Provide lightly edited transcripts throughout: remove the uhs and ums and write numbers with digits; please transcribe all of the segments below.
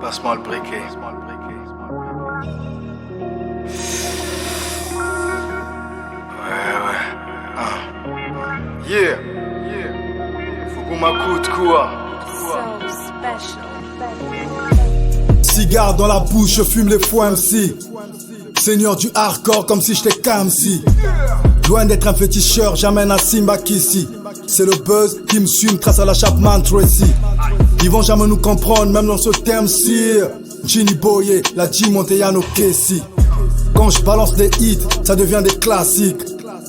Passe-moi le briquet. Ouais. Yeah. Fukuma Kutkua. So special. Cigare dans la bouche, je fume les faux MC. Seigneur du hardcore comme si j'étais Kamsi. Loin d'être un féticheur, j'amène un Simba Kissi. C'est le buzz qui me suit, me trace à la Chapman Tracy. Ils vont jamais nous comprendre, même dans ce thème-ci. Ginny Boye, la G Montellano Kessi. Quand je balance des hits, ça devient des classiques.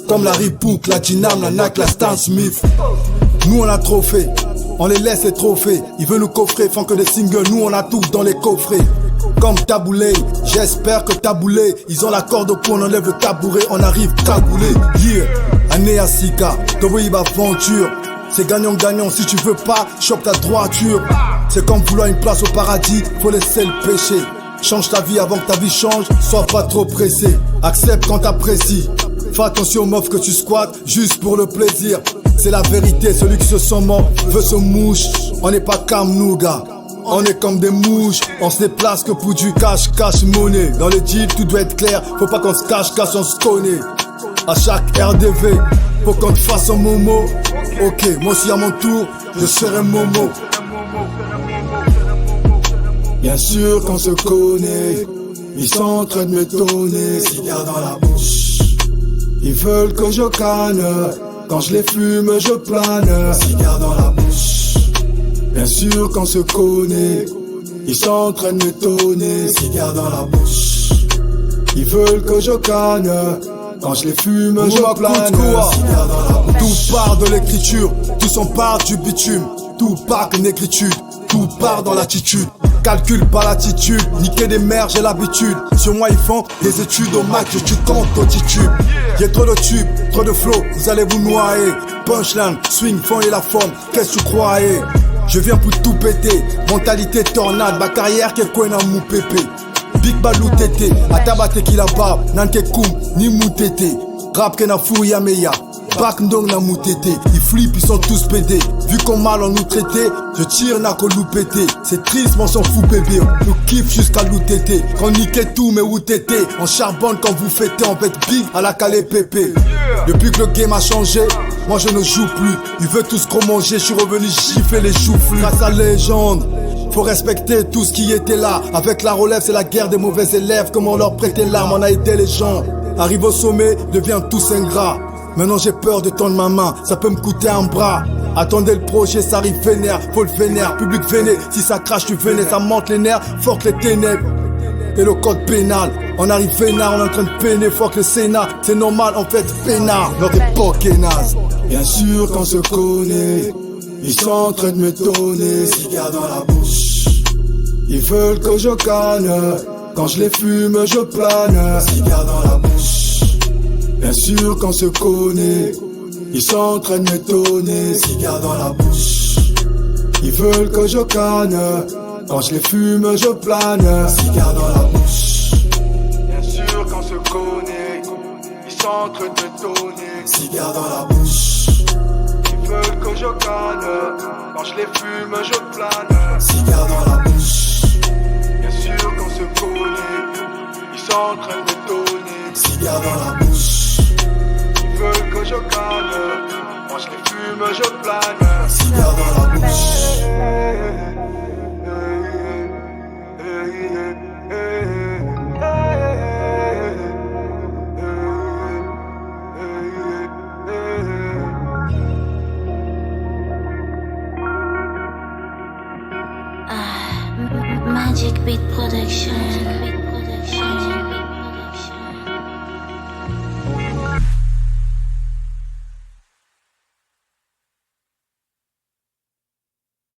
Comme la Reebok, la Ginam, la Nike, la Stan Smith. Nous on a trop fait, on les laisse les trophées. Ils veulent nous coffrer, font que des singles, nous on a tout dans les coffrets. Comme Taboulé, j'espère que Taboulé. Ils ont la corde au cou, on enlève le tabouret, on arrive cagoulé. Yeah, année à Sika, Toboïb aventure. C'est gagnant-gagnant, si tu veux pas, chope ta droiture. C'est comme vouloir une place au paradis, faut laisser le péché. Change ta vie avant que ta vie change, sois pas trop pressé. Accepte quand t'apprécies. Fais attention aux meufs que tu squattes, juste pour le plaisir. C'est la vérité, celui qui se sent mort veut se mouche. On n'est pas comme nous gars, on est comme des mouches. On se déplace que pour du cash money. Dans le deal tout doit être clair, faut pas qu'on se cache, on se connaît. À chaque RDV, faut qu'on te fasse un momo. Ok, moi aussi à mon tour, je serai momo. Bien sûr qu'on se connaît, ils sont en train de me donner cigare dans la bouche. Ils veulent que je canne, quand je les fume je plane, cigare dans la bouche. Bien sûr qu'on se connaît, ils sont en train de me donner cigare dans la bouche. Ils veulent que je canne, quand je les fume je plane, cigare dans la bouche. Tout part de l'écriture, tout s'empare du bitume. Tout part qu'une écriture, tout part dans l'attitude. Calcule pas l'attitude, niquer des mères j'ai l'habitude. Sur moi ils font des études au Mac, je tue compte au titube. Y'a trop de tubes, trop de flow, vous allez vous noyer. Punchline, swing, fond et la forme, qu'est-ce que tu croyais? Je viens pour tout péter, mentalité tornade, ma carrière qu'est quoi dans mon pépé. Big Balou tété, atabate qui la barbe, nanke koum, ni mou tété. Rap que na fouya meya, bak ndong na mou tété. Ils flippent, ils sont tous pédés. Vu qu'on mal on nous traitait, je tire n'a qu'au loup pété. C'est triste, mais on s'en fout bébé. Nous kiffe jusqu'à loup tété. Quand niquait tout, mais où t'étais? On charbonne quand vous fêtez, on pète big à la calé pépé. Depuis que le game a changé, moi je ne joue plus. Ils veulent tous gros manger, je suis revenu gifler les choux-flus. Grâce à légende, faut respecter tout ce qui était là. Avec la relève, c'est la guerre des mauvais élèves. Comment leur prêter l'arme, on a aidé les gens. Arrive au sommet, devient tous ingrat. Maintenant j'ai peur de tendre ma main, ça peut me coûter un bras. Attendez le projet, ça arrive vénère, faut le vénère. Public vénère, si ça crache tu vénère, ça monte les nerfs, fuck les ténèbres. Et le code pénal, on arrive vénard, on est en train de peiner, fuck le Sénat. C'est normal en fait, pénard, notre époque est naze. Bien sûr qu'on se connaît, ils sont en train de me donner cigare dans la bouche. Ils veulent que je canne, quand je les fume je plane, cigare dans la bouche. Bien sûr qu'on se connaît, ils sont en train de me donner cigare dans la bouche. Ils veulent que je canne, quand je les fume je plane, cigare dans la bouche. Bien sûr qu'on se connaît, ils sont en train de me donner cigare dans la bouche. Ils veulent que je canne, quand je les fume je plane, cigare dans la bouche. Bien sûr qu'on se connaît, ils sont en train de me donner cigare dans la bouche. Ils veulent que je canne, quand je les fume je plane, cigare dans la bouche. Magic Beat Production.